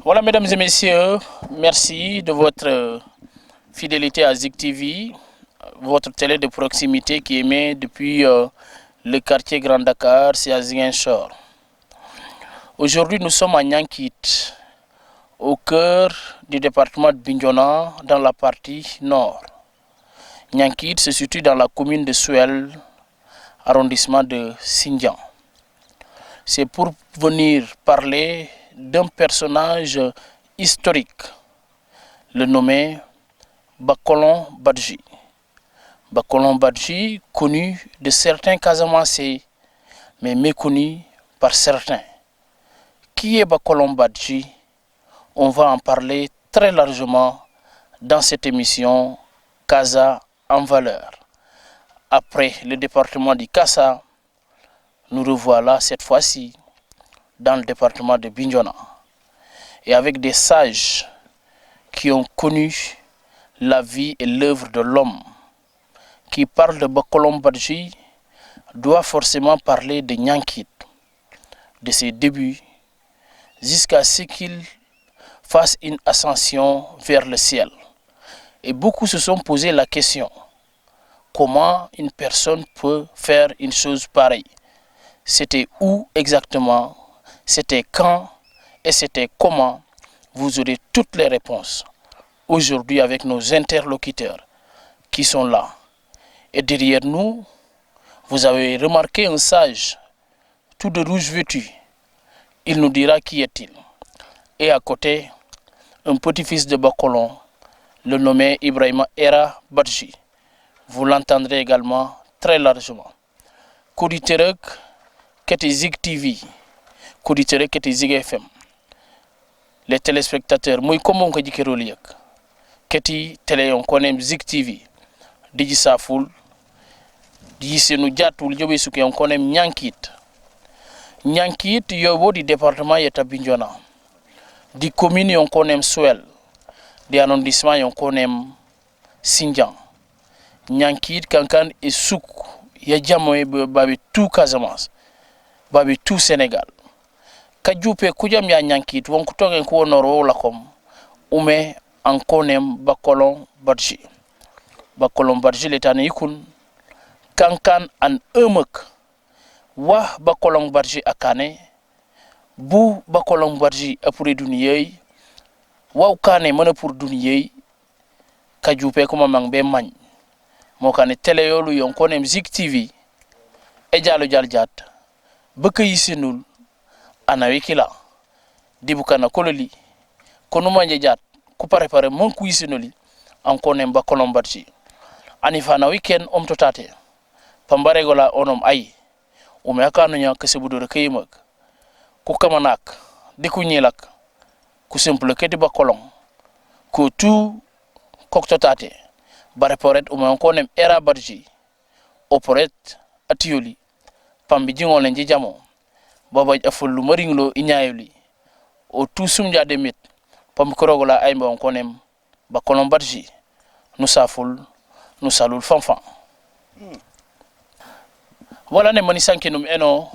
Voilà, mesdames et messieurs, merci de votre fidélité à Zik TV, votre télé de proximité qui émet depuis le quartier Grand Dakar, c'est à Ziguinchor. Aujourd'hui, nous sommes à Niankit, au cœur du département de Bignona, dans la partie nord. Niankit se situe dans la commune de Suel, arrondissement de Sindian. C'est pour venir parler d'un personnage historique, le nommé Bakolon Badji. Bakolon Badji, connu de certains Casamassés, mais méconnu par certains. Qui est Bakolon Badji? On va en parler très largement dans cette émission Casa en valeur. Après le département du Kassa, nous revoilà cette fois-ci dans le département de Bignona. Et avec des sages qui ont connu la vie et l'œuvre de l'homme. Qui parle de Bakolon Badji doit forcément parler de Niankit, de ses débuts, jusqu'à ce qu'il fasse une ascension vers le ciel. Et beaucoup se sont posé la question, comment une personne peut faire une chose pareille? C'était où exactement? C'était quand? Et c'était comment? Vous aurez toutes les réponses aujourd'hui avec nos interlocuteurs qui sont là. Et derrière nous, vous avez remarqué un sage, tout de rouge vêtu. Il nous dira qui est-il. Et à côté, un petit-fils de Bakolon, le nommé Ibrahima Era Badji. Vous l'entendrez également très largement. Koditerek, Keti Zik TV, Koditerek, Keti Zik FM. Les téléspectateurs, moi comme on dit que Keti télé on connaît Zik TV, Digi Safoul, Digi nous jatul jobe suke on connaît Niankit. Niankit yobo du département yeta Bignona. Di commune on connaît Suel. Di arrondissement on connaît Sindian. Niankit kankan et souk ya jamoy babi tout Casamance. Babi tout Sénégal. Kajupe kujam ya Niankit won kutoke ko noro la kom ume en connaît Bakolon Badji. Bakolon Badji letane yikun kankan an emek wa Bakolon Badji akane bu Bakolon Badji apure duniyei wa kane mana pour duniyei kajupe kuma mangbe magn mo kane télé yolu yon konem Zik TV e jalo jaljat beke yisenul ana wikila dibukana kololi kono manje jat ku pare mon ku yisenuli an konem Bakolon Badji ani fana weekend totate pambare gola onom ay umeka no nya kese budore kayimak ku kamanak diku nyilak ku simple keti Bakolon ko tu koktotate bare poret konem Era Badji oporet atioli pambi jingol en jamo baba afullu maringlo inyayoli o tu sumja demit pambi korogola ay mba konem Bakolon Badji nous saful nous salul fanfan. Voilà ne manisanki num eno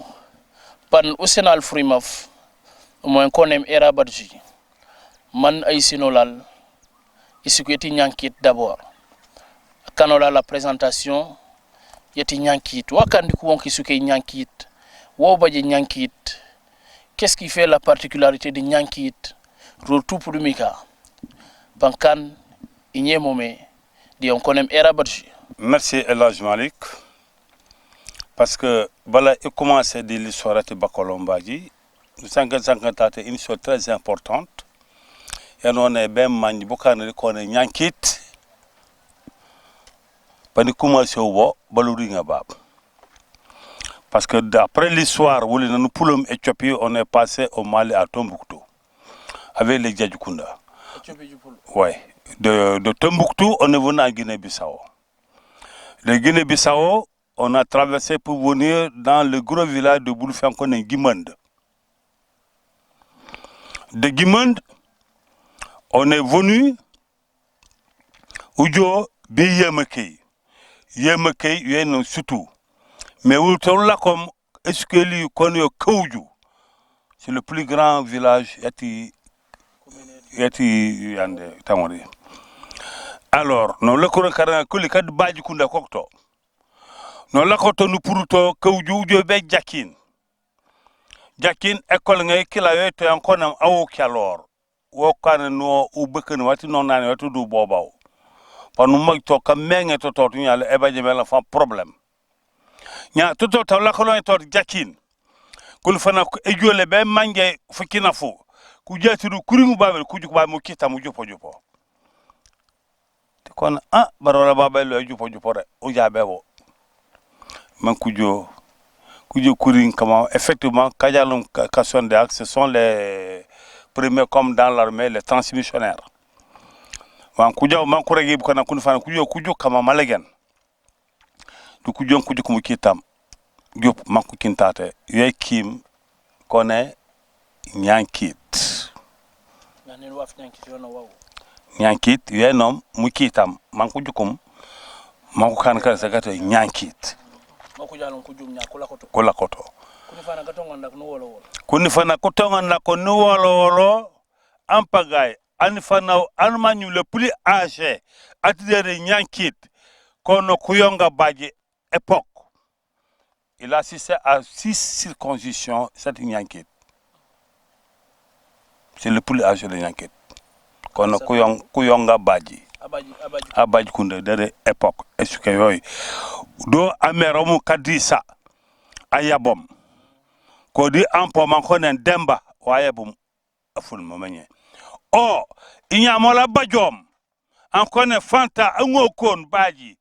pan usenal frimaf konem Era Badji man ay sinolal isukweti Niankit d'abord kanola la présentation yeti Niankit wakandi ku wonki suke Niankit wo baje Niankit qu'est-ce qui fait la particularité de Niankit retour pour mika bankan inyemome di on konem Era Badji. Merci Elhadj Malik parce que bala et commencer de l'histoire de Bakolon Badji nous avons une histoire très importante et on est bien mani bokane ko ne Niankit pani commencé wo baluri nga bab parce que d'après l'histoire où nous poulom Éthiopie on est passé au Mali à Tombouctou avec les Djadjoukunda. Ouais, de Tombouctou on est venu à Guinée-Bissau. De Guinée-Bissau on a traversé pour venir dans le gros village de Boulfiankone Guimond. De Guimond on est venu Ujo bi Yemekei yen surtout mais où là comme est-ce que lui connaît Kouju c'est le plus grand village yati yeti yande tamori alors no lekoro kara kuli kad baji kunda kokto no lakoto nu puruto kawjujo be jakin école ngay kila yoy to yankona awu kyalor wo kana no ubeken wati non nane wati du bobaw panu mag to kam menge to nyala e baje mela fa problème nya to la ko to jakin kul fana ko e jole be manje fukina fu ku jatiru kuringu babel ku juko ba mo kita mu jopo te kon barola babel lo jopo re o jabe bo man kujo kuring comment effectivement kajalum kasson de ce sont les premiers comme dans l'armée les transmissionnaires man kujo man ko regi ko na kun fana kujo kama malegen du kujo ko mu kitam jop man ko kintate yey kim kone nyankit nanen waf nyankit yono waw nyankit yenom mu kitam man ko jukum man ko kan ka sagato nyankit mako jalon ko jum nyakula koto kuni fana ko tonga na ko no wolo ampagay an fana an manu le plus âgé atidere nyankit kono kuyonga baje époque il a assisté à 6 circoncisions cette nyankit c'est le plus âgé de nyankit kono kuyonga baje abaji kunde dere époque est-ce que yoy do ameromu kadisa ayabom ko di ampo man konen demba wayabum aful momenye o inyamola bajom an konen fanta ngokon baji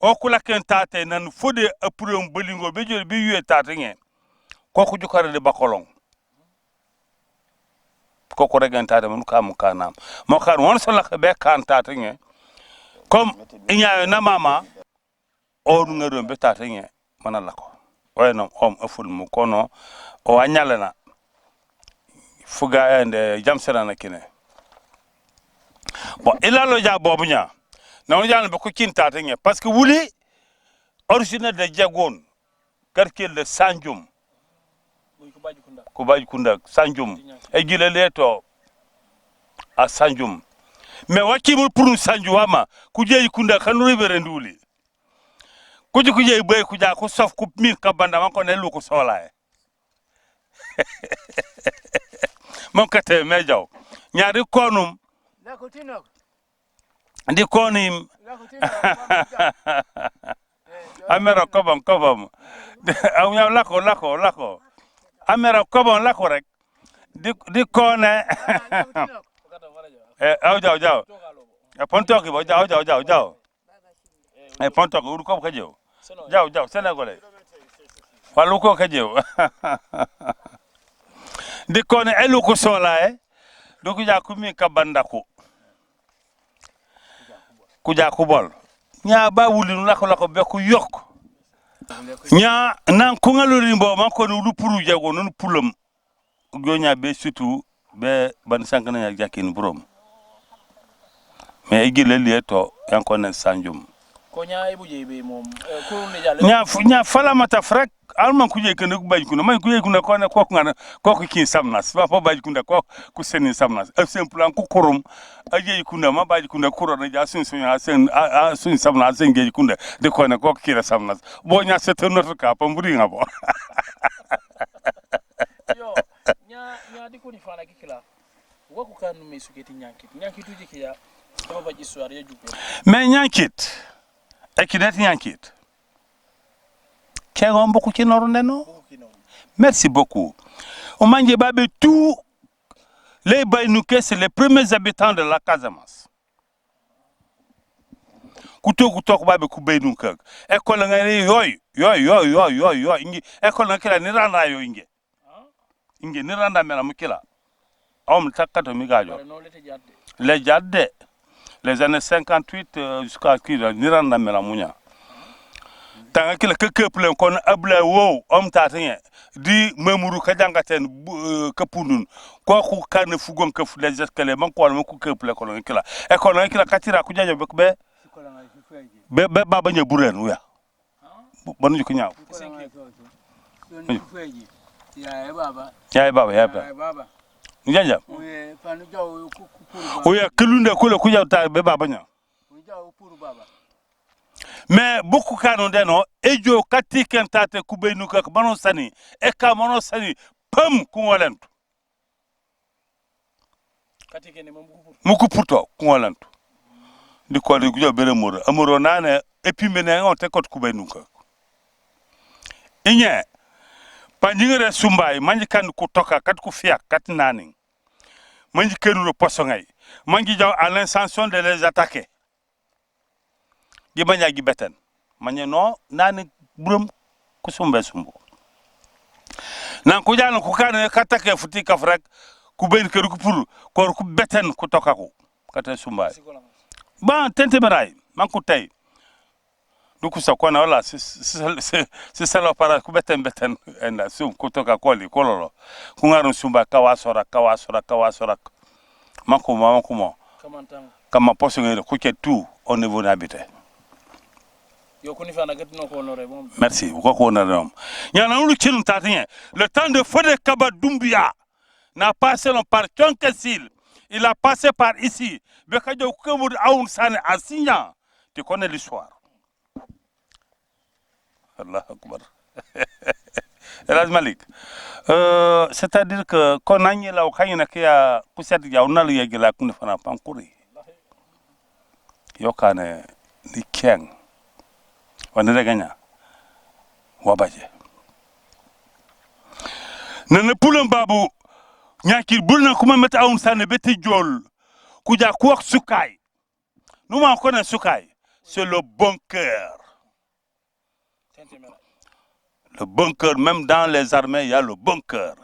o kula ken tate nan fode apurem bolingo be jol bi yue tate nge koku jukare de bakolong koku regen tate mun kam kanam mo kan won so la be kan tate nge comme inyaayo na mama o ngaro be tate nge manala ko wayno aful mu kono o anyalana fuga ende jamsera na kine bon ilalo ja bobunya na on jaan be ko kinta tane parce que wuli originaire de Jagon quartier de Sanjum ko baji kunda Sanjum e gile leto a Sanjum mais wakimul pour Sanjuama ku jeyi kunda kanu bere nduli kuje bay kuja ko sof ku min ka banda man ko ne lu ko sola mon kate mejaw nyaari konum ndi konim amera kobam aw nyaw lako amera kobam lako rek di kone aw jaw pontoki bo jaw pontoki ur ko kajew jaw Sénégalais walu ko kajew di kone elu ko sola do ko ja ko mi ka bandako kuja kubol nya ba wulinu lako be ko yok nya nan ko ngalori mbo man ko lu puru jago non pulum gonya be surtout be ban sankana ya jakin brom mais igile lieto yanko ne Sanjum ko nya ibuje be mom ko ne jale nya fala mata frek alman kuje kene ku baji kuna man kuje kuna ko ne ko ngana ko kin samnas ba po baji kuna ko ku seni samnas simple an ku kurum aje kuna ma baji kuna kuro na ja sun samnas sen geji kuna de ko ne ko kira samnas bo nya c'est notre cas pa mburi ngabo yo nya di ko ni fana kikila wako kan me suketi nyankit uji kiya ko baji histoire ya jupe mais nyankit ekidet nyankit Kéron beaucoup qui n'ont merci beaucoup. On mange babé tous les Baïnouké, c'est les premiers habitants de la Casamance. Couteau babé Koubénoukak. École ngari yo ingi école ngakila ni randa yo ingi. Ingi ni randa mela mukila. Om takato migajo. Les jadde les années 58 jusqu'à ni randa mela munya. Tanga kila kekeple kon abla wo tatanye di memuru ka jangaten kapundun ko ku kan fugon ka fu les escaliers man ko ku kekeple kon kila e kon kila katira ku jajo be baba nya buren wuya bonu ko nyaaw yaay baba njanja oya kelunde kule kuja ta be baba nya mais beaucoup kanu deno ejo kati kentate kubenu ka manon sani e ka manon sani pam ku walantu kati kene muku puto ku walantu di ko di kuja bere moro amoro nane e puis mene on te kot kubenu ka inye panjingere sumbay manji kan ku toka kat ku fiak kat naning manji kenuro posongay manji jaw à l'intention de les attaquer di baña gi beten mañe no nani burum ku sumbe sumbu nan ku jaan ku kan katake futi kafrak ku ben keru ku pur ko ku beten ku tokaku kata sumbay ba tente maray man ku tay du ku sakona wala si sala para ku beten enda sum ku toka koli kololo ku ngaru sumba kawasora manko kama poso ngere ku ke tout au niveau d'habité. Merci. Le temps de Fodé Kaba Doumbia n'a passé par Tchonkessil. Il a passé par ici. Tu connais l'histoire. Allah Akbar. Elad Malik. C'est-à-dire que quand on a eu la occasion de faire des choses, on a eu la occasion de faire des choses. Yokane ni keng. Wanere ganya wabaje nana pulam babu nyaki bulna kuma meta awun sane beti jol kuja kuak sukay nous connaît sukay c'est le bunker même dans les armées il y a le bunker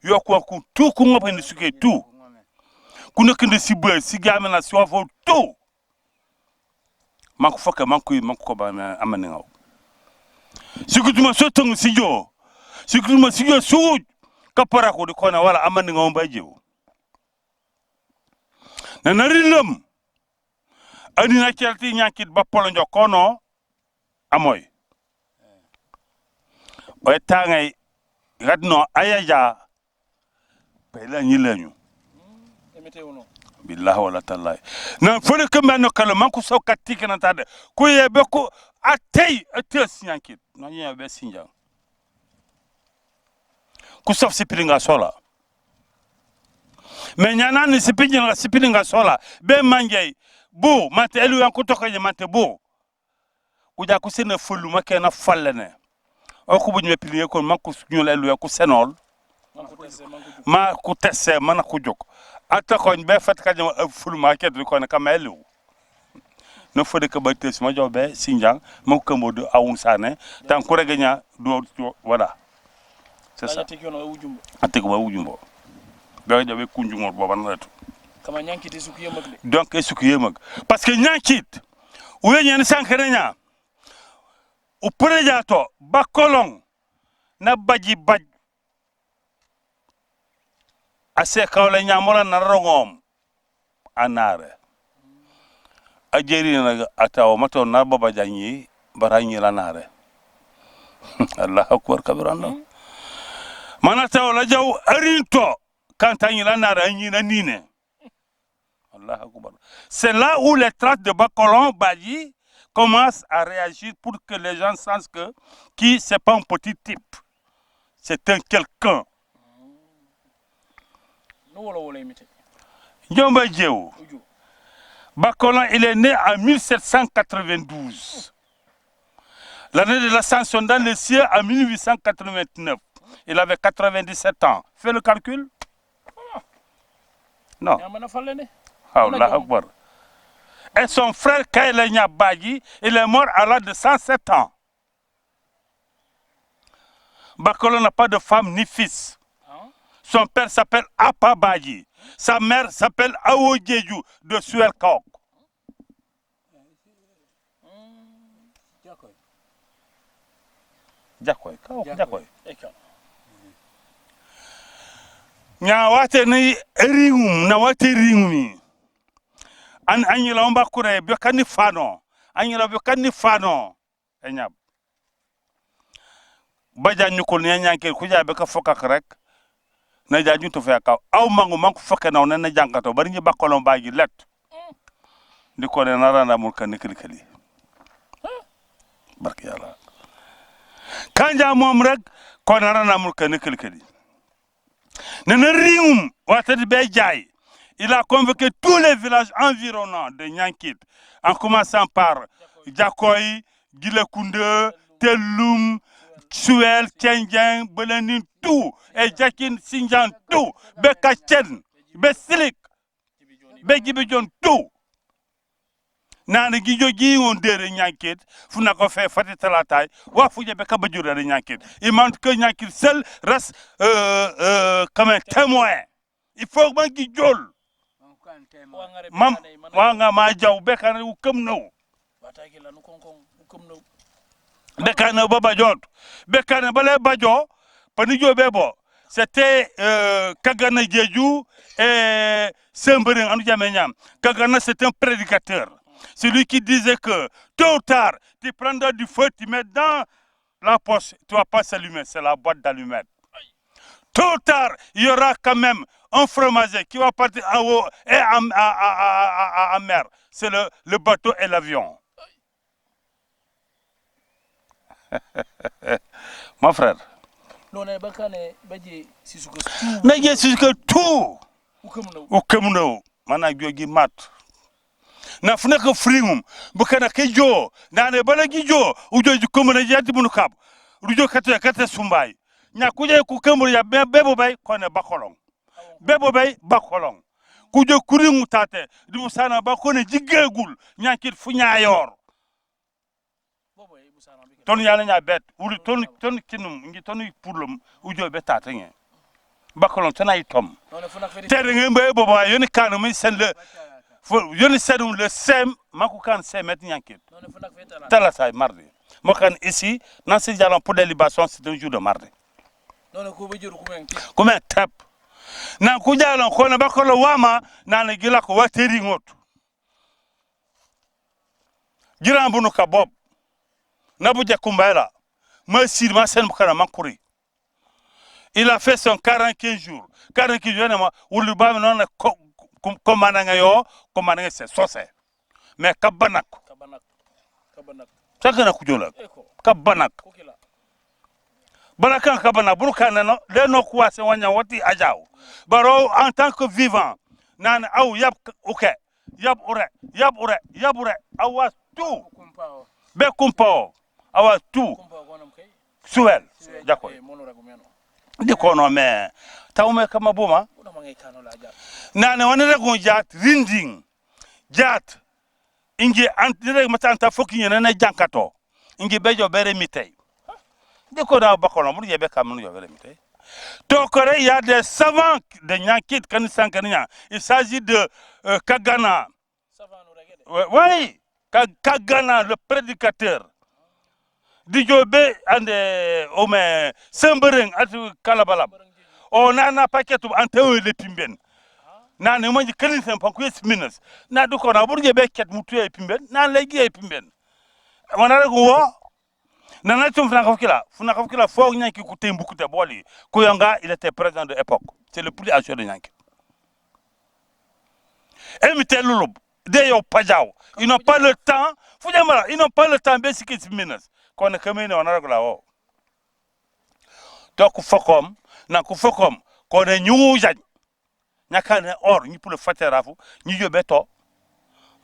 yo ko ku tout ku ngobe ni sukay tout ku nek ndi si beur si gamena si wafo tout manko fokke manko ko ba amane ngaw sikutuma sotong sijo suuj kapara ko di kona wala amane ngaw ba jew na narilum ani na celti nyakit ba polo njokono amoy o tangay gadno ayaja pela nyilañu emetewno billahi wala tallahi na fole ke manno kala manko so katike na tade ko yebe ko atay ates nyankit no yebe sinjang ku sof sipiringa sola mais nyana ni sipiringa sola be manjay bo mate elu yanko tokaje mate bo kuja ku sene fulu makena fallene o ko buñu pilier ko manko ñu elu yanko senol ma ku tesse man ku jok ata ko be fat ka jama fulu market ko ne kamelu no Fodé Kaba tes ma jobe sinjang ma ko modu awun sane tan ko reganya do wala c'est ça atek wa wujumbo do jobe kunjungol boban retu kama nyankiti suku yemak de donc suku yemak parce que nyankit uye nyen sankrenya u prejato bakolong na baji baj ase kawle nyamola na rongom anare ajeri na ataw mato na baba janyi baranyi la nare Allah akbar kabiranda manata la jaw arinto kantanyi la nare anyi na nine Allah akbar c'est là où les traces de Bacolon Badji commencent à réagir pour que les gens sachent que qui c'est pas un petit type c'est un quelqu'un Njomba Djew Bacolon, il est né en 1792. L'année de l'ascension dans les cieux en 1889. Il avait 97 ans. Fais le calcul. Non. Allah Akbar. Et son frère Kailenya Badji, il est mort à l'âge de 107 ans. Bacolon n'a pas de femme ni fils. Son père s'appelle Apa Badji. Sa mère s'appelle Awo Djeju de Suelkaok. Jakoy. Nya wate ni ringum na wate ringumi. Anyila omba kure biokani fano. Anyila biokani fano. Enyab. Baja nyukul nyanyanke kuja beka fokak rek. na jaju to fe kaw aw mangu fokke naw na jankato bari ñi bakkolon baagi let ndi ko ne narana mul kan kili barki yalla kanja mom rek ko narana mul kan kili nana rium watati be jaay il a convoqué tous les villages environnants de Niankit en commençant par Diakoy, Gilekounde, Telloum, Suel, Tiendien, Belenin, tout, et Djakin, Sinjan, tout, Bekachen, Besilik, Begibidjon, tout. Nana gijo gi on dere Niankit, funa ko fe fati talatay, wa fuje be kabajura de Niankit. Il manque que Niankit seul reste comme un témoin. Il faut que gi jol. Mam wanga ma jaw bekana u kemno. Bekana baba jot. Bekana bale bajo panijo bebo. C'était Kagana Djedjou et Sembering anu jamenyam. Kagana c'est un prédicateur. C'est lui qui disait que tôt ou tard, tu prendras du feu, tu mets dans la poche, tu vas pas s'allumer, c'est la boîte d'allumettes. Tôt ou tard, il y aura quand même un fromager qui va partir en haut et en mer. C'est le bateau et l'avion. Mon frère. Non, mais tout. Ou comme nous. Managyogi mat. Na funaka fringum bukana kejo na ne balagi jo ujo komuna yati bunu kab rujo kata sumbay nya kuje ku kemur ya bebo bay kone bakolong bebo bay bakolong kujo kuringu tate dimu sana bakone jigegul nya kit fu ñayor ton yalla nya bet wuri ton kinum ngi tonu purlum ujo be tate nge bakolong tanay tom tere nge mbay bobo yoni kanu mi sen le je sais le SEM, Makoukan SEM est Niankit. Talasai mardi. Mokan ici, dans ce jalon pour les libations, c'est un jour de mardi. Comment tap? Nan kujalon kona bakolo wama nan gila ko wateri ngot. Giran bunu ka bob. Nabuja kumbaila. Ma sir ma sen mukana mankuri. Il a fait son 45 jours. 45 jours ou le bam non commandant yo commandant c'est sosé mais kabanak sakana kujola kabanak balakan kabanak burkana no le no kwase wanya wati ajaw baro en tant que vivant nan aw yab ok yab ure awa tout be kumpo awa tout suel jakoy di kono me tawme kama buma nane wonere gon jat rinding jat ingi antire matanta foki nyene jankato ingi bejo bere mitay di ko da bakolo mu yebe kam nu bere mitay to kore il y a des savants de Niankit kan sankania il s'agit de Kagana oui Kagana le prédicateur di jobe ande ome Sembering atu kalabalab o nana paquetu antewe le pimben na ne manji kalin sen panku yes minus na du ko na burje be ket mutu e pimben na legi e pimben wana rego wo na na tum funa kafkila fo Nianki ku tembu ku te boli ko yanga il était président de l'époque c'est le plus âgé de Nianki emite lulub de yo pajaw ils n'ont pas le temps fujamara ils n'ont pas le temps be sikis minus ko na kamene wana rego la wo donc fokom na ku fokom ko ne nyugu jaj nyakane or ni pour le faterafu ni yo beto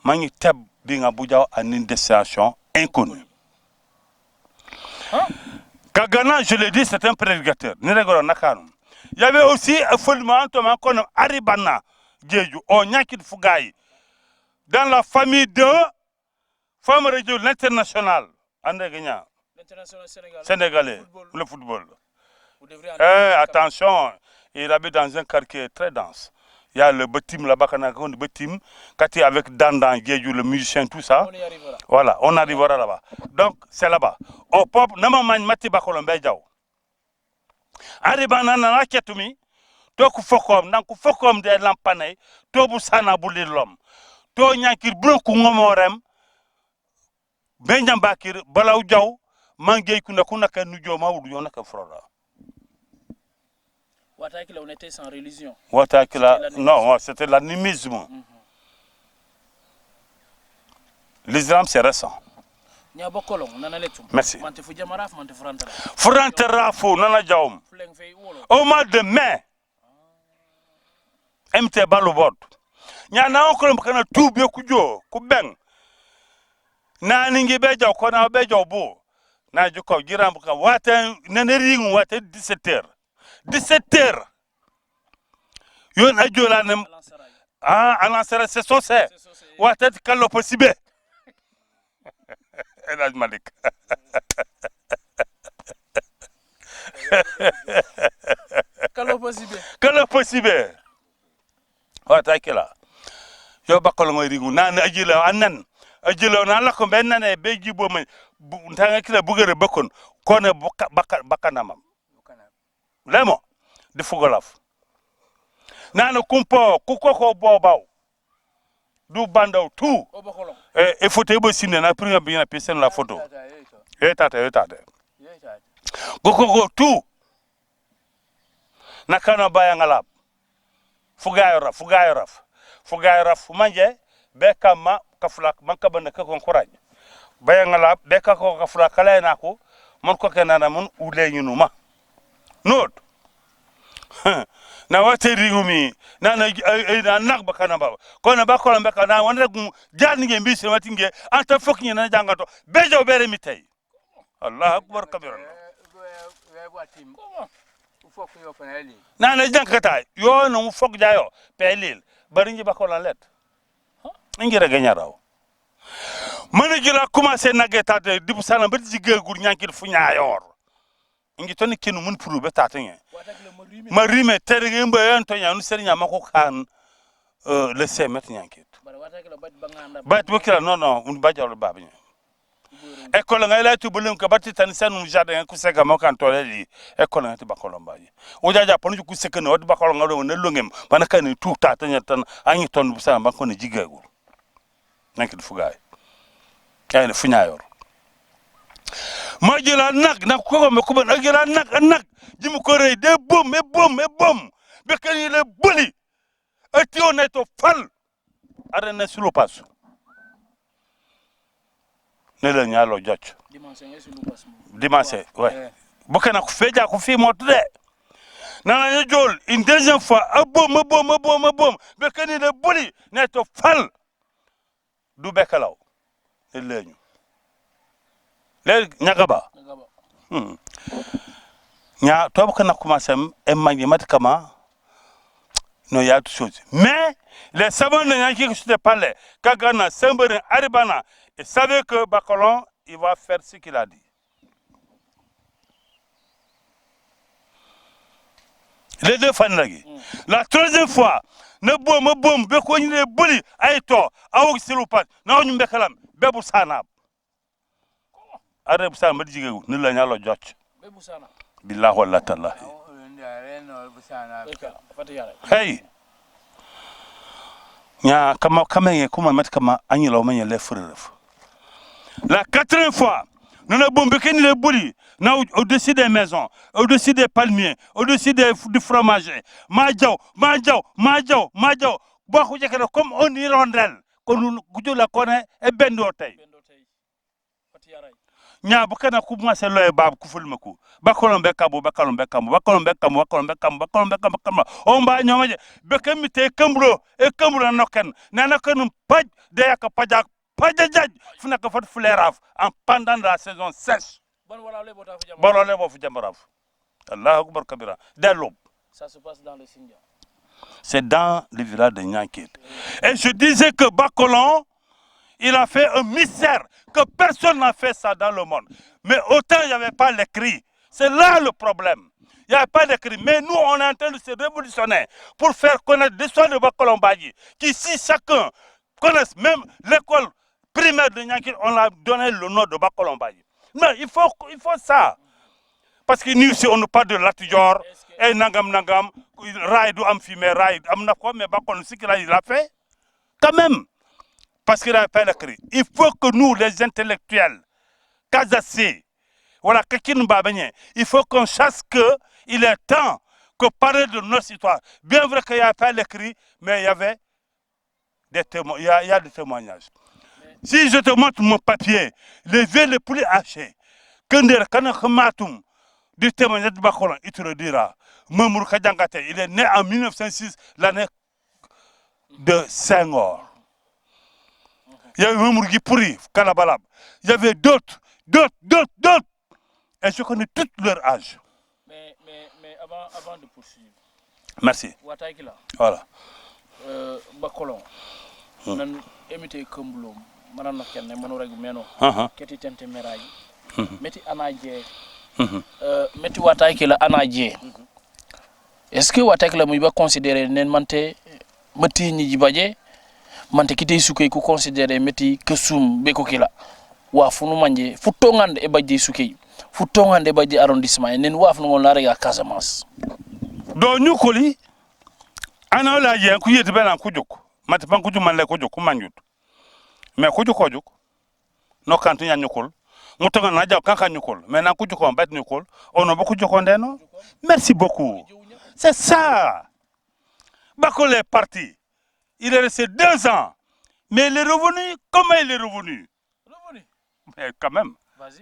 mani teb binga bujaw en une destination inconnue. Kagana, je l'ai dit, c'est un prédicateur. Il y avait aussi un fondement comme Aribana Djedjou au Niankit Fougaï dans la famille de femme radio l'international l'international sénégalais le football. Attention, il habite dans un quartier très dense. Il y a le Betim là-bas, le Betim, avec Dandan, Djedjou, le musicien, tout ça. On y arrivera. Voilà, on arrivera là-bas. Donc, c'est là-bas. Au pop, Namaman Matiba Colombe Djao. Aribana Nana Ketumi, Toku Fokom, Nanku Fokom de Lampane, Tobu Sana Boulilom, To Niankir Brunku Ngomorem, Benjam Bakir, Balau Djao, Mangé Kunakuna Nujo Maou, Yonaka Frora. Watakila, on était sans religion. Watakila, non, c'était l'animisme. L'islam, c'est récent. Merci. Franterafu, nana jaum. Au mois de mai, MT Balobot. Nyana onkolom kana tubye kujo, kubeng. Na ningi beja kona beja bo. Na juko girambu ka wata naneringu wata 17h. 17h. Yon ajola nem alansara c'est sosé. Wata kallo possible. Elaj Malik. Kallo possible. Kallo possible. Wata kila. Yo bakol ngoy ringu nan ajila anan. Ajilo na la ko benna ne beji bo man ntanga kila bugere bakon kone bakanamam. Lemo de fugolaf. Nana kumpo kukoko bobaw. Du bandaw tout. Et faut te bosiner na pris bien personne la photo. Tata. Kukoko tout. Nakana bayangalab. Fugayra manje beka ma kaflak manka banda ka kon courage bayangala beka ko kaflak kala nako mon ko kenana mon ule nyunuma not na wate rigumi na nak bakana baba ko na bakola beka na wonde jarni nge mbisi watinge anta fokki na jangato bejo bere mitay allah akbar kabiran na jankata yo no fok jayo pelil bari ngi bakola let ngira ganyaraw man gira commencer nageta de dibu sana ba jigel gur nyankil fu ñaayor ngi toni kinu mun puru be tatanye ma rime terge mbe en to ñanu serigne mako kan le semet nyankit bat bokira non un bajawlo babnya école ngay la tu bulum ka batti tan sanu jardin ku sega mo kan tole li école ngay ti bakolo mbaji o jaja ponu ku sekene o bakolo ngado ne longem banaka ni tu tatanya tan anyi ton bu sana banko ne jigagul nankil fugay kayne fuñayor majila nak ko me ko ban agira nak jimu ko rey de bom be kany le boli ati on eto fal arena sulu pass ne la ñalo jocc dimanche ouais bokena ko feja ko fi mo tudé nana ñu jol une deuxième fois bom be kany le boli neto fal du bekalaw ne leñu le ñagaba nya to ko na commencer e mangi matkama no y a autre chose mais les savants de Nyanki qui se parlaient Kagana Semberin Aribana et savaient que Bacolon il va faire ce qu'il a dit. Les deux fans la troisième fois ne boum be ko ni boli ay to awok silupat na ñu mbekalam bebu sanab arab sa ma jigegu ni la ñalo jocc bebu sana billahi wallahi tallahi hey nya kama kuma mat kama anyilo manya le freref la quatrième fois nous ne bombé que les boulis au-dessus des maisons au-dessus des palmiers au-dessus du fromage majaw bo ko jekere comme on hirondelle ko gujo la kone e bendo tay nya bu kana ku ma se loy bab ku fulmaku bakolon be kabu on ba nyoma je be kamite kambro e kambro noken nana kanum paj de yak pajak pajajaj funa ka fat fleraf en pendant la saison sèche bon wala bo fu jambaraf allah akbar kabira dalob ça se passe dans le Sindia. C'est dans le village de Nyankit. Et je disais que Bacolon, il a fait un mystère, que personne n'a fait ça dans le monde. Mais autant il n'y avait pas l'écrit. C'est là le problème. Il n'y avait pas d'écrit. Mais nous, on est en train de se révolutionner pour faire connaître l'histoire de Bacolon Baji. Qu'ici, chacun connaisse, même l'école primaire de Nyankit, on a donné le nom de Bacolon Baji. Non, il faut ça. Parce que nous, si on nous parle de Latijor, et nangam, Raïd ou Amphimé, Raïd, Amnako, mais Bacolon, ce qu'il a fait, quand même. Parce qu'il n'a pas écrit. Il faut que nous, les intellectuels, Kazassé, voilà, il faut qu'on sache qu'il est temps que parler de notre histoire. Bien vrai qu'il n'y a pas l'écrit, mais il y avait des témoignages. Il y a des témoignages. Si je te montre mon papier, les vieux les plus hachés, du témoignage de Bakolon, il te le dira. Mamour Kadjangate, il est né en 1906, l'année de Senghor. Il y avait Mamour Gipouri, Kalabalab. Il y avait d'autres. Et je connais tout leur âge. Mais avant de poursuivre. Merci. Wataïkila. Voilà. Bakolon. Nan émité Kumblum. Manan nakene monoregu meno. Keti tente meraji. Meti anaje. Meti Wataïkila anaje. Est-ce que Wataïkila muiba considérer nen mante mati ni jibaje mante kite suke ku considérer meti kesum beko kila. Wa funu manje futongande e badje suke. Futongande badje arrondissement nen wa funu ngol nare ya Casamance. Do nyukoli ana la je ku yete bela ku juk mat ban ku man le ku juk ku manjut mais ku juk no kantu nya nyukol mutonga na jaw kanka nyukol mais na ku juk on bat nyukol ono beaucoup jokonde no. Merci beaucoup. C'est ça. Bakol est parti. Il est resté 2 ans. Mais il est revenu. Comment il est revenu? Mais quand même. Vas-y.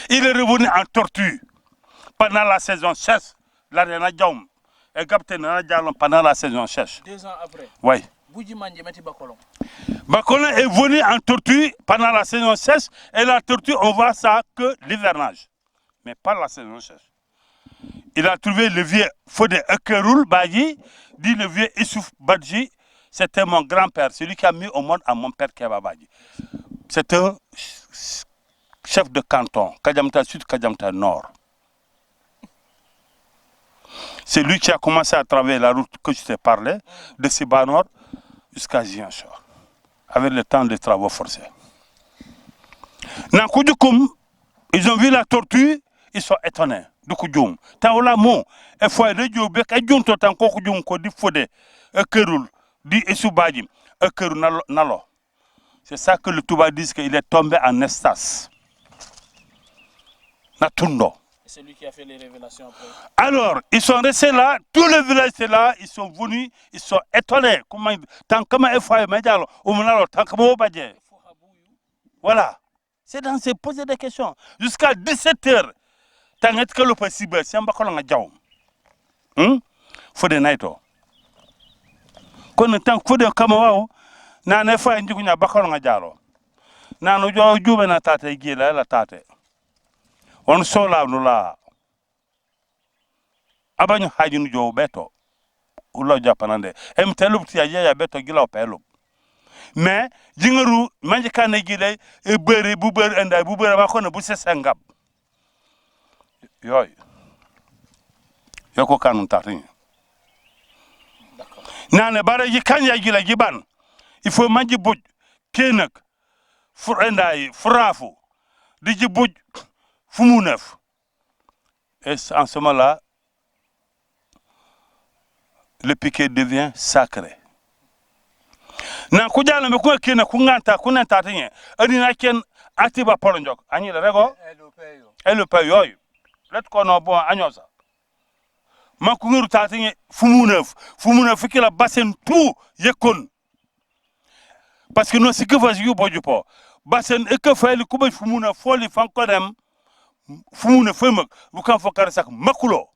Il est revenu en tortue pendant la saison sèche. L'année Djaoum. Et capitaine pendant la saison sèche. 2 ans après. Oui. Bakolon est venu en tortue pendant la saison sèche. Et la tortue, on voit ça que l'hivernage. Mais pas la saison sèche. Il a trouvé le vieux Fodé Ekeroul Badji, dit le vieux Issouf Badji. C'était mon grand-père, celui qui a mis au monde à mon père Keba Badji. C'est un chef de canton, Kadjamta Sud, Kadjamta Nord. C'est lui qui a commencé à travailler la route que je t'ai parlé, de Siba Nord jusqu'à Ziguinchor, avec le temps de travaux forcés. Dans Koudjoukoum, ils ont vu la tortue, ils sont étonnés. Du Koudjoum. Taola mo, et fois de Djobek, et Djonto Tanko Koudjoum, Kodi Fodé, Ekeroul, dit Essoubadim, Ekerou Nalo. C'est ça que le Touba dit qu'il est tombé en estase. Natundo. C'est lui qui a fait les révélations après. Alors, ils sont restés là, tous les villages étaient là, ils sont venus, ils sont étonnés. Tant que ma foi, voilà. C'est dans se poser des questions. Jusqu'à 17h, tant que le possible, c'est un bacolon à Djaoum. Faut des naïtos. Quand on tant que faut des kamawao, n'a ne fois un djounya bacolon à Djalo. N'a no djoube na tate gila la tate. On sola no la. Abanyo hajinu jo beto. Ulo japanande. Mtelup ti ya beto gila opelo. Mais jingaru manje kane gile e beure buber enda buber ba kono bu sesengab. Yoy. Yoko kanun tatin. D'accord. Nane bare ji kanya gila giban. Il faut manje buj kenak. Fur endai frafu. Di ji buj fumunef. Et en ce moment-là, le piquet devient sacré. Na kujala me ko kena kunganta kunanta tinye ani na ken atiba polonjok ani le rego elo payo let ko no bon anyosa manku nguru tatinye fumuna fikila basen tout yekon parce que no sikfa yu bojupo basen e ke fayli kuba fumuna foli fankodem fumuna femak bu kan fokar sak makulo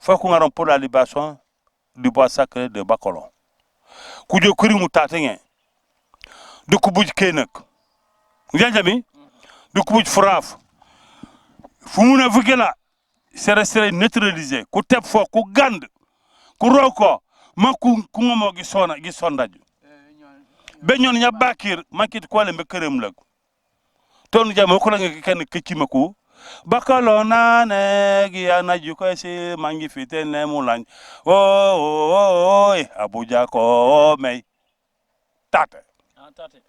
faut qu'on a pour la libération du bois sacré de Bakolon. Kujo kuri mutatenye. Du kubuj kenek. Njajami? Du kubuj fraf. Fumuna vukela. C'est resté neutralisé. Ku tep fo, ku gand. Ku roko. Man ku ngomo gisondaju. Benyon nya bakir. Man kit kwa lembe kerem lag. Tonu jama ko la ken kechimaku. Bakolona ne giana juko si mangi fite ne mulan Abuja ko me tate tate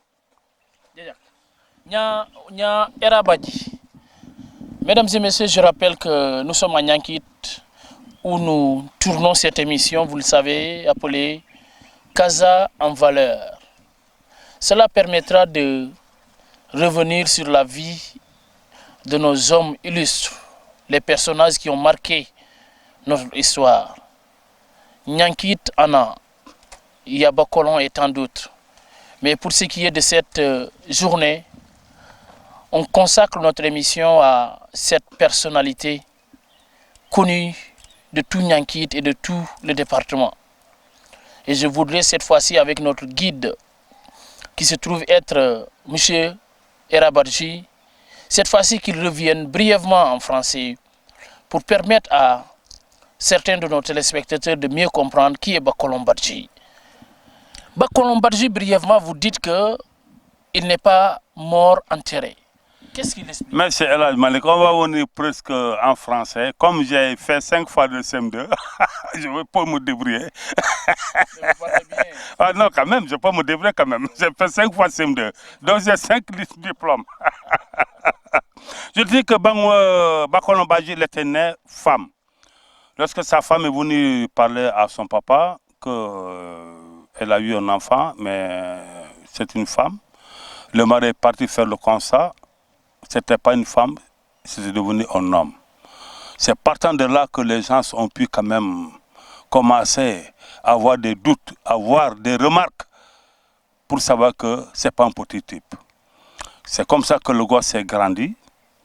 Djajak nya era badji. Mesdames et messieurs, je rappelle que nous sommes à Nyankit où nous tournons cette émission, vous le savez, appelée Casa en valeur. Cela permettra de revenir sur la vie de nos hommes illustres les personnages qui ont marqué notre histoire. Nyankit, Anna, Yaba Kolon et tant d'autres. Mais pour ce qui est de cette journée, on consacre notre émission à cette personnalité connue de tout Nyankit et de tout le département. Et je voudrais cette fois-ci avec notre guide qui se trouve être M. Erabarji, cette fois-ci qu'il revienne brièvement en français pour permettre à certains de nos téléspectateurs de mieux comprendre qui est Bakolon Badji. Bakolon Badji, brièvement, vous dites qu'il n'est pas mort enterré. Qu'est-ce qu'il explique? Merci Elad Malik, on va venir presque en français. Comme j'ai fait 5 fois de CM2, je vais pas me débrouiller. Ah non, quand même, je peux me débrouiller quand même. J'ai fait 5 fois CM2, donc j'ai 5 diplômes. Je dis que Bakolon Badji était né femme. Lorsque sa femme est venue parler à son papa qu'elle a eu un enfant, mais c'est une femme, le mari est parti faire le constat. Ce n'était pas une femme, c'était devenu un homme. C'est partant de là que les gens ont pu quand même commencer à avoir des doutes, à avoir des remarques pour savoir que ce n'est pas un petit type. C'est comme ça que le gosse s'est grandi.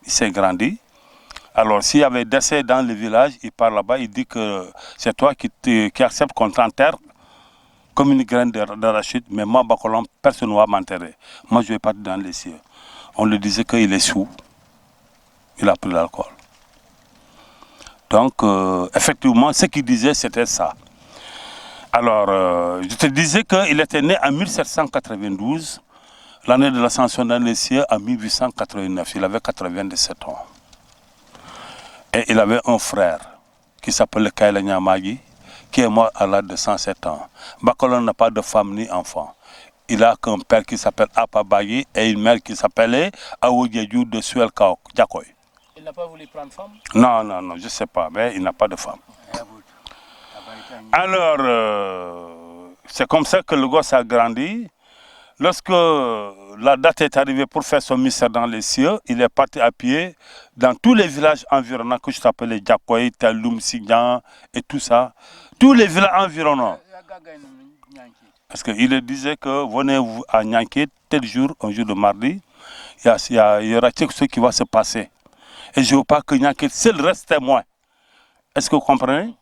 Il s'est grandi. Alors s'il y avait décès dans le village, il part là-bas, il dit que c'est toi qui acceptes qu'on t'enterre comme une graine d'arachide, mais moi, Bakolon, personne ne va m'enterrer. Moi, je vais partir dans les cieux. On lui disait qu'il est sous, il a pris l'alcool. Donc, effectivement, ce qu'il disait, c'était ça. Alors, je te disais qu'il était né en 1792, l'année de l'ascension dans les cieux, en 1889. Il avait 97 ans. Et il avait un frère qui s'appelait Kaila Nyamagi, qui est mort à l'âge de 107 ans. Bakolon n'a pas de femme ni enfant. Il a qu'un père qui s'appelle Apabayi et une mère qui s'appelait Aoudjedjou de Suel Djakoy. Il n'a pas voulu prendre femme? Non, non, non, je ne sais pas, mais il n'a pas de femme. Alors, c'est comme ça que le gosse a grandi. Lorsque la date est arrivée pour faire son mystère dans les cieux, il est parti à pied dans tous les villages environnants que je t'appelais Djakoy, Taloum, Signan et tout ça. Tous les villages environnants. Parce qu'il disait que venez à Nyankit tel jour, un jour de mardi, il y aura quelque chose qui va se passer. Et je ne veux pas que Nyankit seul reste témoin. Est-ce que vous comprenez?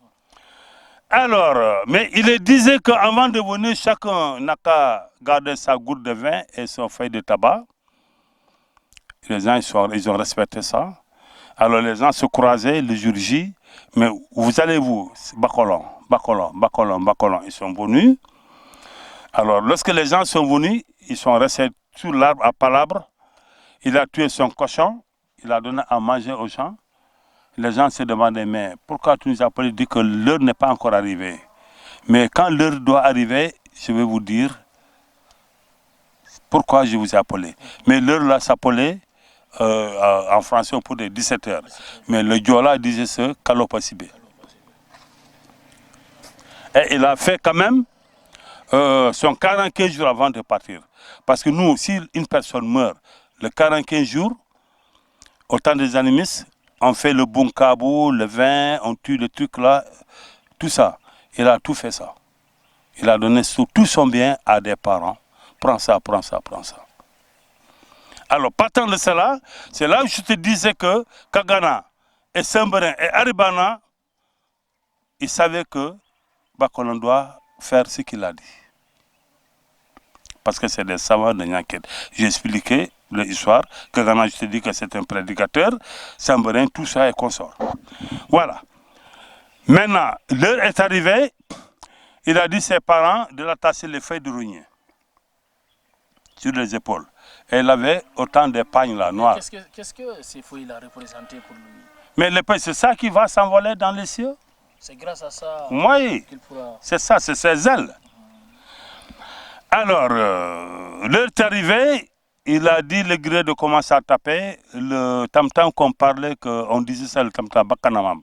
Alors, mais il disait qu'avant de venir, chacun n'a qu'à garder sa goutte de vin et son feuille de tabac. Les gens, ils ont respecté ça. Alors les gens se croisaient le jour J. Mais vous allez Bakolon, Bakolon, Bakolon, Bakolon, ils sont venus. Alors, lorsque les gens sont venus, ils sont restés sous l'arbre à palabre. Il a tué son cochon, il a donné à manger aux gens. Les gens se demandaient, mais pourquoi tu nous as appelé? Dit que l'heure n'est pas encore arrivée. Mais quand l'heure doit arriver, je vais vous dire pourquoi je vous ai appelé. Mais l'heure là s'appelait, en français, pour des 17 heures. Mais le Diola disait ce, Kalopasibe. Et il a fait quand même son 45 jours avant de partir. Parce que nous, si une personne meurt le 45 jours, au temps des animistes, on fait le bon cabot, le vin, on tue le truc là, tout ça. Il a tout fait ça. Il a donné tout son bien à des parents. Prends ça, prends ça, prends ça. Alors, partant de cela, c'est là où je te disais que Kagana et Semberin et Aribana, ils savaient que Bakolon doit faire ce qu'il a dit. Parce que c'est des savants de Nyanket. J'ai expliqué l'histoire. Kagana, je te dis que c'est un prédicateur. Semberin, tout ça est consort. Voilà. Maintenant, l'heure est arrivée. Il a dit à ses parents de la tasser les feuilles de rognier sur les épaules. Et il avait autant de pagnes là, noirs. Qu'est-ce que ces feuilles-là représentaient pour lui? Mais c'est ça qui va s'envoler dans les cieux. C'est grâce à ça qu'il pourra... C'est ça, c'est ses ailes. Alors, l'heure est arrivée, il a dit le gré de commencer à taper. Le tam-tam qu'on parlait, on disait ça, le tam-tam bakanamam.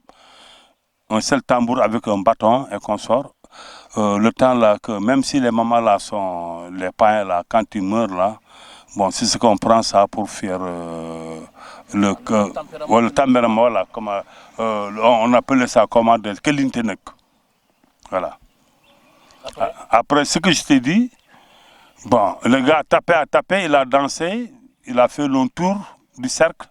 Un seul tambour avec un bâton et qu'on sort. Le temps là, que même si les mamans là sont, les païens là, quand ils meurent là, bon, c'est ce qu'on prend ça pour faire le tempérament, voilà, comme, on appelait ça comment, voilà. Après ce que je t'ai dit, bon, le gars a tapé, il a dansé, il a fait le tour du cercle,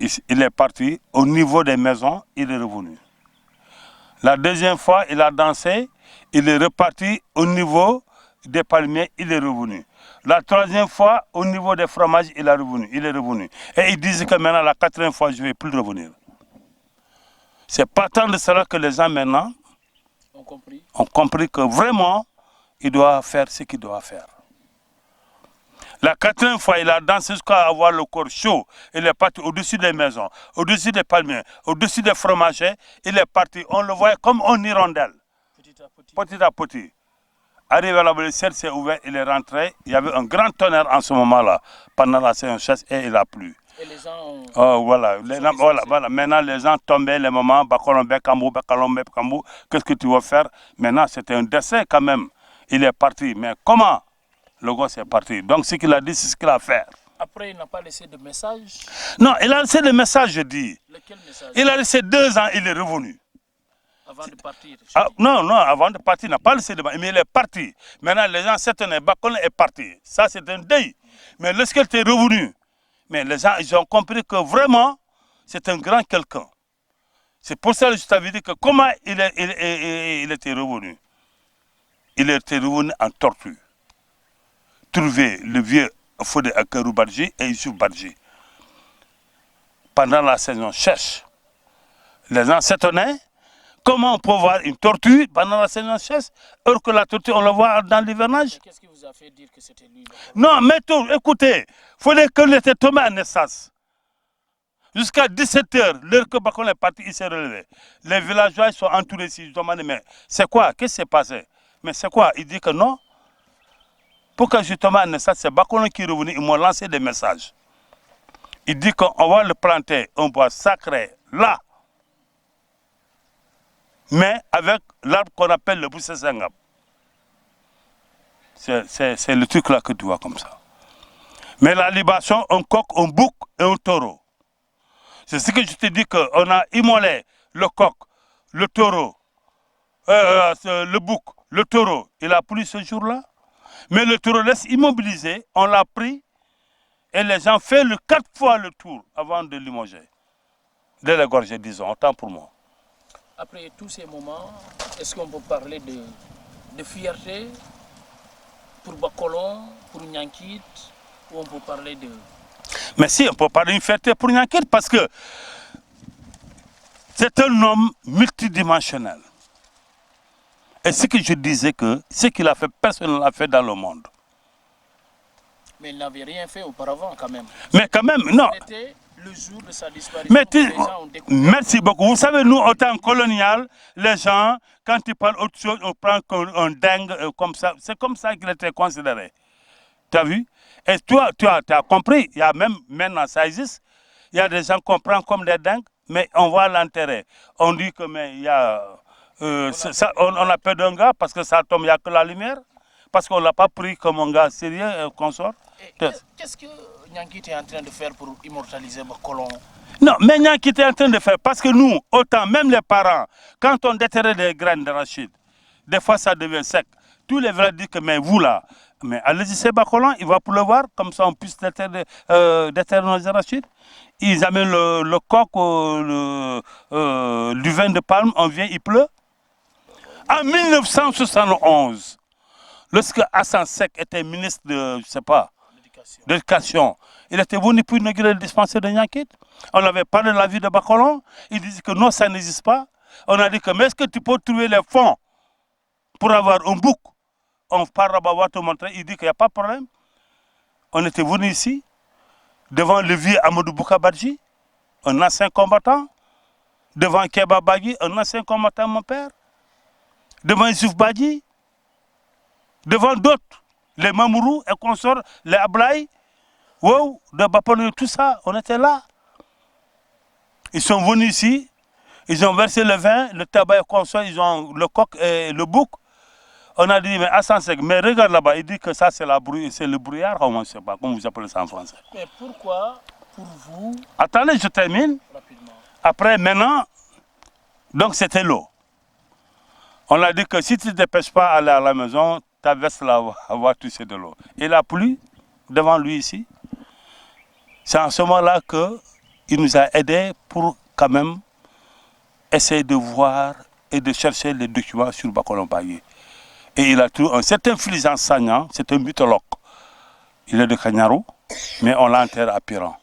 il est parti au niveau des maisons, il est revenu. La deuxième fois, il a dansé, il est reparti au niveau des palmiers, il est revenu. La troisième fois, au niveau des fromages, il est revenu. Et il disait que maintenant, la quatrième fois, je ne vais plus revenir. C'est partant de cela que les gens maintenant ont compris que vraiment, il doit faire ce qu'il doit faire. La quatrième fois, il a dansé jusqu'à avoir le corps chaud. Il est parti au-dessus des maisons, au-dessus des palmiers, au-dessus des fromagers. Il est parti, on le voyait comme en hirondelle. Petit à petit. Arrivé à la le ciel s'est ouvert, il est rentré. Il y avait un grand tonnerre en ce moment-là, pendant la séance et il a plu. Et les gens ont... Oh, voilà. Voilà. Maintenant, les gens tombaient, les moments, qu'est-ce que tu vas faire? Maintenant, c'était un décès quand même. Il est parti. Mais comment? Le gosse est parti. Donc, ce qu'il a dit, c'est ce qu'il a fait. Après, il n'a pas laissé de message? Non, il a laissé le message, je dis. Lequel message? Il a laissé 2 ans, il est revenu. Avant de partir? Non, avant de partir, il n'a pas laissé de mais il est parti. Maintenant, les gens s'étonnaient, Bakone est parti. Ça, c'est un deuil. Mais lorsqu'il était revenu, mais les gens, ils ont compris que vraiment, c'est un grand quelqu'un. C'est pour ça que je t'avais dit que comment il était revenu. Il était revenu en tortue. Trouver le vieux Fodé Akarou Badji et Youssouf Badji. Pendant la saison sèche, les gens s'étonnaient. Comment on peut voir une tortue pendant la saison sèche, alors que la tortue, on la voit dans l'hivernage? Qu'est-ce qui vous a fait dire que c'était lui? Non, mais tout, écoutez, il fallait qu'il était tombé en naissance. Jusqu'à 17h, l'heure que Bakon est parti, il s'est relevé. Les villageois sont entourés ici. Je demande, mais c'est quoi? Qu'est-ce qui s'est passé? Mais c'est quoi? Il dit que non. Pour que je tombe en naissance, c'est Bakon qui est revenu. Ils m'ont lancé des messages. Il dit qu'on va le planter, un bois sacré, là. Mais avec l'arbre qu'on appelle le Boussé Sangam. C'est le truc là que tu vois comme ça. Mais la libation, un coq, un bouc et un taureau. C'est ce que je te dis qu'on a immolé le coq, le taureau, le bouc, le taureau. Il a plu ce jour-là. Mais le taureau laisse immobilisé, on l'a pris et les gens font 4 fois le tour avant de limoger. De l'égorger, disons, autant pour moi. Après tous ces moments, est-ce qu'on peut parler de fierté pour Bakolon, pour Nyankit, ou on peut parler de... Mais si, on peut parler d'une fierté pour Nyankit parce que c'est un homme multidimensionnel. Et ce que je disais que ce qu'il a fait, personne ne l'a fait dans le monde. Mais il n'avait rien fait auparavant quand même. Mais quand même, non. C'était le jour de sa disparition. Mais les gens ont découvert. merci beaucoup. Vous savez, nous, au temps colonial, les gens, quand ils parlent autre chose, on prend un dingue comme ça. C'est comme ça qu'il était considéré. Tu as vu? Et toi, tu as compris. Il y a même maintenant, ça existe. Il y a des gens qu'on prend comme des dingues, mais on voit l'intérêt. On dit que, mais il y a... on a peur d'un gars parce que ça tombe, il n'y a que la lumière. Parce qu'on ne l'a pas pris comme un gars sérieux, consort. Qu'est-ce que Nyankit est en train de faire pour immortaliser Bakolon? Non, mais Nyankit est en train de faire, parce que nous, autant, même les parents, quand on déterrait des graines d'arachide, des fois ça devient sec. Tous les vrais disent que, mais vous là, mais allez-y, c'est Bakolon, il va pleuvoir, comme ça on puisse déterrer nos arachides. Ils amènent le coq, du vin de palme, on vient, il pleut. En 1971, lorsque Hassan Sek était ministre de, je sais pas, d'éducation, il était venu pour inaugurer le dispensaire de Nyankit. On avait parlé de la vie de Bakolon. Il disait que non, ça n'existe pas. On a dit que, mais est-ce que tu peux trouver les fonds pour avoir un bouc? On part là-bas te montrer. Il dit qu'il n'y a pas de problème. On était venu ici, devant le vieux Amadou Bouka Badji, un ancien combattant, devant Keba Bagui, un ancien combattant, mon père, devant Youssouf Badji, devant d'autres, les Mamourou et consorts, les Ablaï, wow, de Bapano, tout ça, on était là. Ils sont venus ici, ils ont versé le vin, le tabac et consorts, ils ont le coq et le bouc. On a dit, mais Hassan Sek, mais regarde là-bas, il dit que ça c'est le brouillard, comment je ne sais pas, comment vous appelez ça en français. Mais pourquoi pour vous... Attendez, je termine. Rapidement. Après, maintenant, donc c'était l'eau. On a dit que si tu ne te dépêches pas à aller à la maison, ta veste là va toucher de l'eau. Il a plu devant lui ici. C'est en ce moment-là qu'il nous a aidés pour quand même essayer de voir et de chercher les documents sur Bakolombaye. Et il a trouvé un certain Fulgence Sagnan, c'est un mythologue. Il est de Kanyarou, mais on l'a enterré à Piran.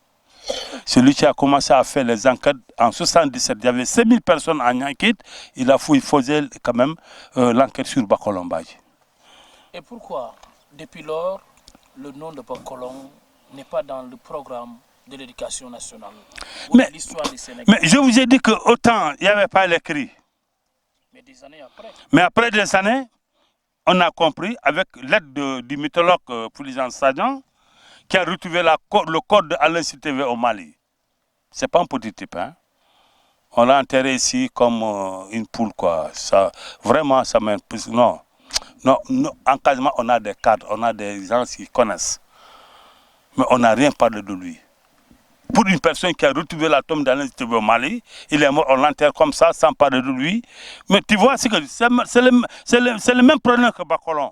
Celui qui a commencé à faire les enquêtes en 77, il y avait 5000 personnes en enquête, il faisait quand même l'enquête sur Bakolombaye. Et pourquoi, depuis lors, le nom de Bakolom n'est pas dans le programme de l'éducation nationale ou de l'histoire du Sénégal? Mais je vous ai dit qu'autant il n'y avait pas l'écrit. Mais des années après. Mais après des années, on a compris, avec l'aide du mythologue Fulgence Sagnan, qui a retrouvé le code de Alain Siteve au Mali. Ce n'est pas un petit type, hein. On l'a enterré ici comme une poule, quoi. Ça, vraiment, ça m'impulse. Non, en quasiment, on a des cadres, on a des gens qui connaissent. Mais on n'a rien parlé de lui. Pour une personne qui a retrouvé la tombe d'Alain Siteve au Mali, il est mort, on l'enterre comme ça, sans parler de lui. Mais tu vois, c'est le même problème que Bakolom.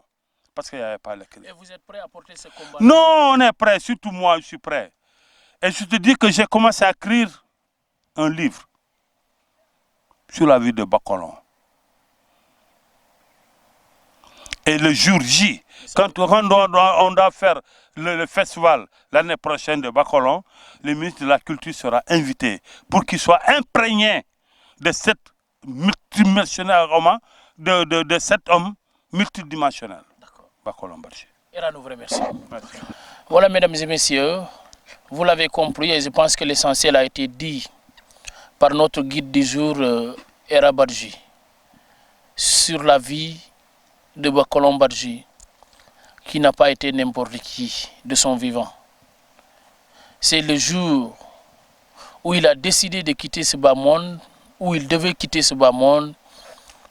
Parce qu'il n'y avait pas l'écrit. Et vous êtes prêt à porter ce combat? Non, on est prêt, surtout moi, je suis prêt. Et je te dis que j'ai commencé à écrire un livre sur la vie de Bakolom. Et le jour J, quand on doit faire le festival l'année prochaine de Bakolom, le ministre de la Culture sera invité pour qu'il soit imprégné de cet multidimensionnel homme, de cet homme multidimensionnel. Bakolom Badji. Et là, nous vous remercions. Voilà, mesdames et messieurs, vous l'avez compris et je pense que l'essentiel a été dit par notre guide du jour, Era Badji, sur la vie de Bakolom Badji, qui n'a pas été n'importe qui de son vivant. C'est le jour où il a décidé de quitter ce bas monde, où il devait quitter ce bas monde,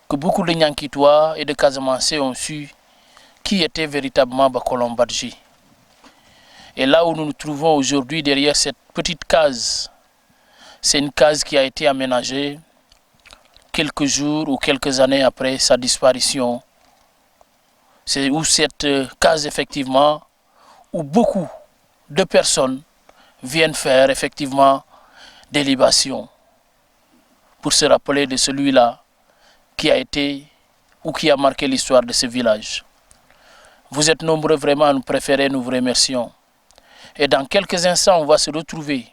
que beaucoup de Nyankitois et de Casamançais ont su qui était véritablement Bakolom Badji. Et là où nous nous trouvons aujourd'hui, derrière cette petite case, c'est une case qui a été aménagée quelques jours ou quelques années après sa disparition. C'est où cette case, effectivement, où beaucoup de personnes viennent faire effectivement des libations pour se rappeler de celui-là qui a été ou qui a marqué l'histoire de ce village. Vous êtes nombreux vraiment à nous préférer, nous vous remercions. Et dans quelques instants, on va se retrouver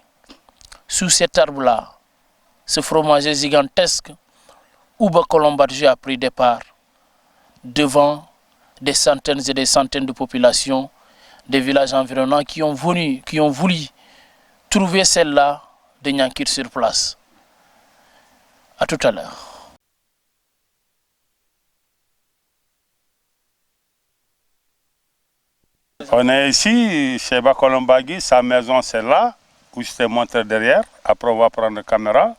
sous cet arbre-là, ce fromager gigantesque où Bakolom Badji a pris départ devant des centaines et des centaines de populations des villages environnants qui ont voulu trouver celle-là de Nyankir sur place. À tout à l'heure. On est ici chez Bakolom Badji, sa maison c'est là, où je t'ai montré derrière, après on va prendre la caméra.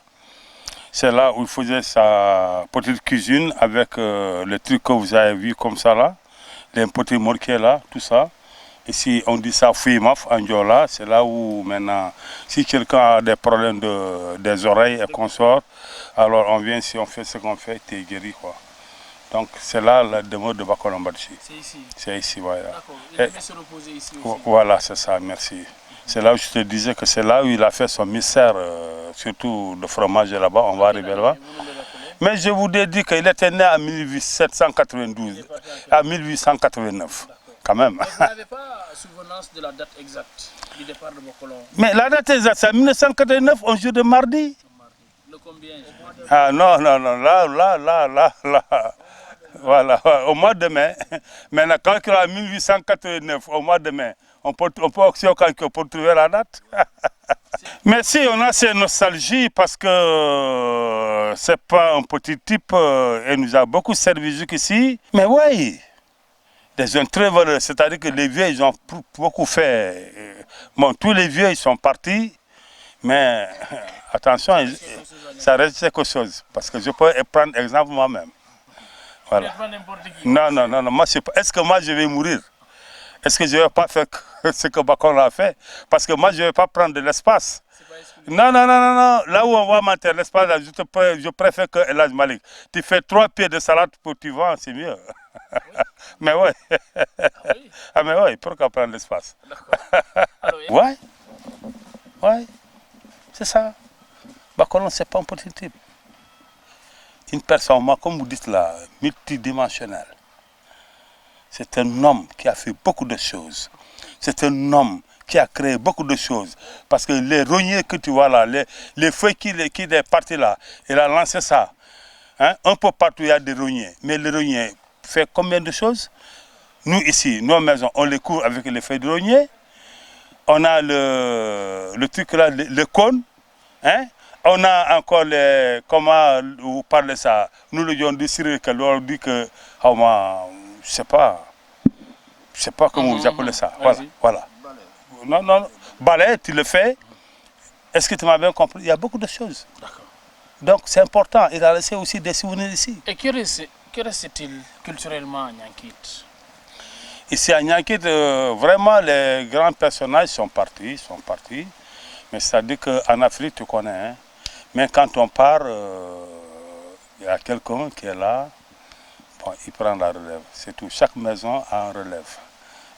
C'est là où il faisait sa petite cuisine avec le truc que vous avez vu comme ça là, les petits mortiers là, tout ça. Ici on dit ça fouimaf en Diola, c'est là où maintenant, si quelqu'un a des problèmes des oreilles et qu'on sort, alors on vient ici, on fait ce qu'on fait, t'es guéri quoi. Donc c'est là la demeure de Bakolom Badji. C'est ici. C'est ici, voilà. D'accord. Il devait se reposer ici aussi. Voilà, c'est ça, merci. C'est là où je te disais que c'est là où il a fait son mystère, surtout le fromage là-bas, on va arriver là-bas. Mais je vous ai dit qu'il était né en 1792, à 1889, quand même. Mais vous n'avez pas souvenance de la date exacte du départ de Bakolom? Mais la date exacte, c'est 1989, un jour de mardi. Le combien? Ah non, là. Voilà, au mois de mai. Maintenant, quand il a 1889, au mois de mai, on peut aussi au calcul pour trouver la date. Mais si, on a ces nostalgies parce que c'est pas un petit type, il nous a beaucoup servi jusqu'ici. Mais oui, des gens très valeureux, c'est-à-dire que les vieux, ils ont beaucoup fait. Bon, tous les vieux, ils sont partis, mais attention, ça reste quelque chose. Parce que je peux prendre exemple moi-même. Voilà. Non, moi, est-ce que moi je vais mourir? Est-ce que je ne vais pas faire ce que Bacolon a fait. Parce que moi, je ne vais pas prendre de l'espace. Non, non, non, non, non. Là où on va m'enterrer l'espace, je préfère que El Hadj Malick. Tu fais 3 pieds de salade pour tu vends, c'est mieux. Oui. Mais ouais. Ah, oui. Ah, mais ouais, pourquoi prendre l'espace? D'accord. Ouais. Ouais. C'est ça. Bacolon, ce n'est pas un petit type. Une personne, moi, comme vous dites là, multidimensionnelle. C'est un homme qui a fait beaucoup de choses. C'est un homme qui a créé beaucoup de choses. Parce que les rogniers que tu vois là, les feuilles qui est parti là, il a lancé ça. Hein? Un peu partout, il y a des rogniers. Mais les rogniers fait combien de choses? Nous, ici, nos maisons, on les couvre avec les feuilles de rognier. On a le truc là, le cône. Hein? On a encore les... Comment vous parlez ça? Nous, le gens du Syrie, on dit que... je ne sais pas. Je ne sais pas comment vous appelez ça. Voilà, voilà. Non, non, balai, tu le fais. Est-ce que tu m'as bien compris? Il y a beaucoup de choses. Donc c'est important. Il a laissé aussi des souvenirs ici. Et que reste-t-il culturellement à Niankit? Ici à Niankit, vraiment les grands personnages sont partis. Mais c'est-à-dire qu'en Afrique, tu connais. Hein? Mais quand on part, il y a quelqu'un qui est là. Bon, il prend la relève. C'est tout. Chaque maison a un relève.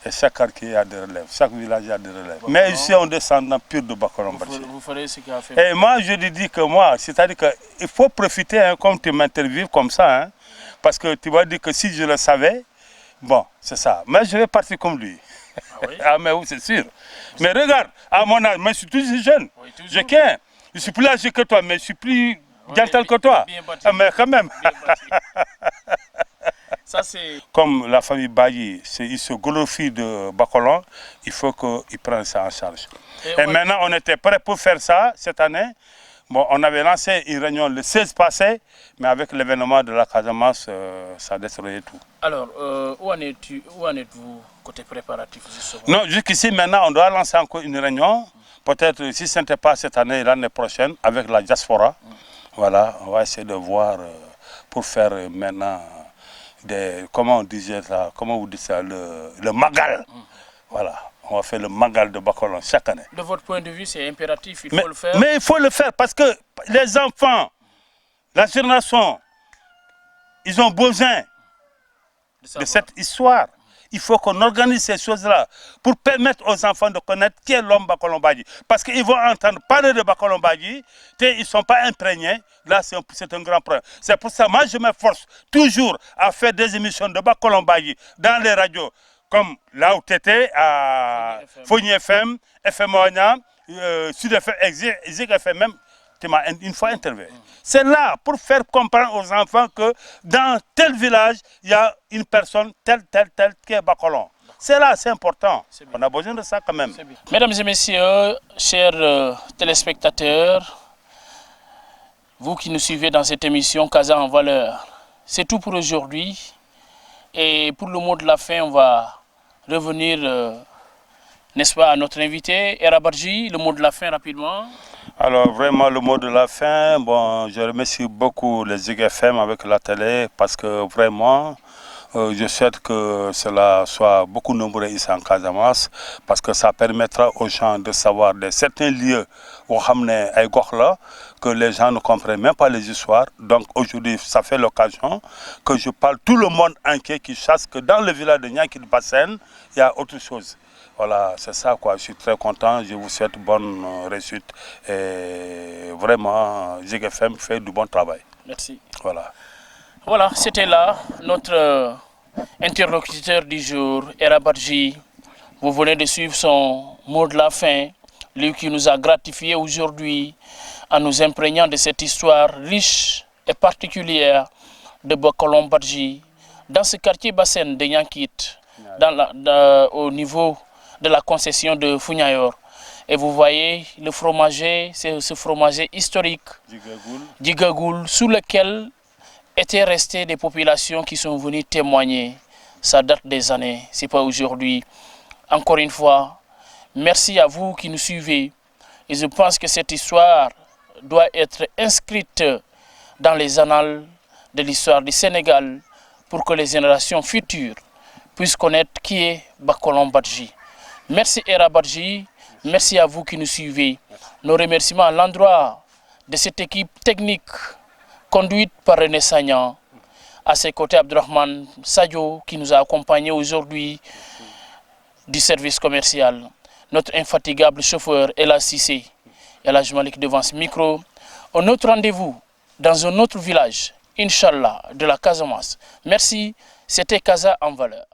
Et chaque quartier a des relèves, chaque village a des relèves. Bon, mais ici, on descend dans pur de Bacolon Badji. Vous ferez ce qu'il a fait. Et moi, je lui dis que moi, c'est-à-dire qu'il faut profiter, hein, comme tu m'interviews comme ça, hein, parce que tu vas dire que si je le savais, bon, c'est ça. Mais je vais partir comme lui. Ah, oui? Ah mais oui, c'est sûr. Mais regarde, à mon âge, moi, je suis toujours jeune. Oui, je tiens. Je suis plus âgé que toi, mais je suis plus gentil que toi. Ah, mais quand même. Ça, comme la famille Bailly, ils se glorifient de Bacolon, il faut qu'ils prennent ça en charge. Et maintenant, on était prêts pour faire ça cette année. Bon, on avait lancé une réunion le 16 passé, mais avec l'événement de la Casamance, ça a détruit tout. Alors, où en êtes-vous côté préparatif justement? Non, jusqu'ici, maintenant, on doit lancer encore une réunion. Peut-être, si ce n'était pas cette année, l'année prochaine, avec la diaspora. Voilà, on va essayer de voir pour faire maintenant... comment on disait ça, comment vous dites ça, le magal. Voilà, on va faire le magal de Bacolon chaque année. De votre point de vue, c'est impératif, il faut le faire. Mais il faut le faire parce que les enfants, la génération, ils ont besoin de cette histoire. Il faut qu'on organise ces choses-là pour permettre aux enfants de connaître qui est l'homme Bacolon Badji. Parce qu'ils vont entendre parler de Bacolon Badji, ils ne sont pas imprégnés. Là, c'est un grand problème. C'est pour ça que moi, je m'efforce toujours à faire des émissions de Bacolon Badji dans les radios, comme là où tu étais, à Fogny FM, FM Oignan, Sud FM, Zig FM même. Tu m'as une fois interviewé. C'est là pour faire comprendre aux enfants que dans tel village, il y a une personne telle qui est Bacolon. C'est là, c'est important. On a besoin de ça quand même. Mesdames et messieurs, chers téléspectateurs, vous qui nous suivez dans cette émission Casa en valeur, c'est tout pour aujourd'hui. Et pour le mot de la fin, on va revenir, n'est-ce pas, à notre invité, Era Badji, le mot de la fin rapidement. Alors vraiment le mot de la fin, bon, je remercie beaucoup les Zig FM avec la télé parce que vraiment je souhaite que cela soit beaucoup nombreux ici en Casamance parce que ça permettra aux gens de savoir de certains lieux où que les gens ne comprennent même pas les histoires. Donc aujourd'hui, ça fait l'occasion que je parle tout le monde entier qui chasse que dans le village de Niankit-Bassène, il y a autre chose. Voilà, c'est ça quoi. Je suis très content. Je vous souhaite bonne réussite. Et vraiment, Zig FM fait du bon travail. Merci. Voilà. Voilà, c'était là notre interlocuteur du jour, Era Badji. Vous venez de suivre son mot de la fin. Lui qui nous a gratifié aujourd'hui en nous imprégnant de cette histoire riche et particulière de Bacolon Badji dans ce quartier bassin de Niankit, au niveau de la concession de Fougnayor. Et vous voyez le fromager, c'est ce fromager historique d'Igagoul, sous lequel étaient restées des populations qui sont venues témoigner. Ça date des années, c'est pas aujourd'hui. Encore une fois, merci à vous qui nous suivez. Et je pense que cette histoire doit être inscrite dans les annales de l'histoire du Sénégal pour que les générations futures puissent connaître qui est Bacolon Badji. Merci Era Badji, merci à vous qui nous suivez. Nos remerciements à l'endroit de cette équipe technique conduite par René Sagnan. À ses côtés, Abdurrahman Sadio qui nous a accompagnés aujourd'hui du service commercial. Notre infatigable chauffeur Ella Sissé et la Malik devant ce micro. Un autre rendez-vous dans un autre village, Inch'Allah, de la Casamance. Merci, c'était Casa en valeur.